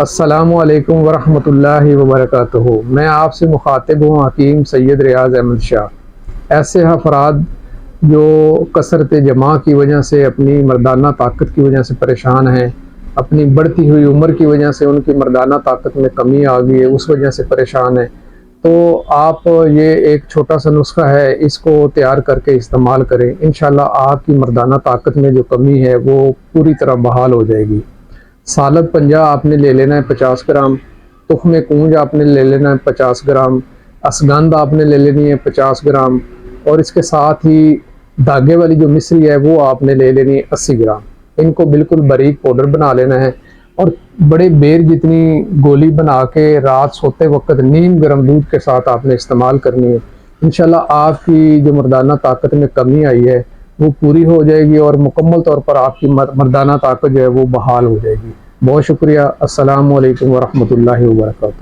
अस्सलामुअलैकुम वरहमतुल्लाहि वबरकातुहू। मैं आपसे मुखातिब हूँ हकीम सैयद रियाज़ अहमद शाह। ऐसे अफराद जो कसरत जमा की वजह से, अपनी मर्दाना ताकत की वजह से परेशान हैं, अपनी बढ़ती हुई उम्र की वजह से उनकी मर्दाना ताकत में कमी आ गई है, उस वजह से परेशान है, तो आप ये एक छोटा सा नुस्खा है, इसको तैयार करके इस्तेमाल करें। इंशाल्लाह आपकी मर्दाना ताकत में जो कमी है वो पूरी तरह बहाल हो जाएगी। सालत पंजा आपने ले लेना है 50 ग्राम, तुख्म कूंज आपने ले लेना है 50 ग्राम, असगंध आपने ले लेनी है 50 ग्राम, और इसके साथ ही धागे वाली जो मिश्री है वो आपने ले लेनी है 80 ग्राम। इनको बिल्कुल बारीक पाउडर बना लेना है और बड़े बेर जितनी गोली बना के रात सोते वक्त नीम गर्म दूध के साथ आपने इस्तेमाल करनी है। इंशाल्लाह आपकी जो मर्दाना ताकत में कमी आई है वो पूरी हो जाएगी और मुकम्मल तौर पर आपकी मर्दाना ताकत जो है वो बहाल हो जाएगी। बहुत शुक्रिया। अस्सलामु अलैकुम वरहमतुल्लाहि वबरकातुहू।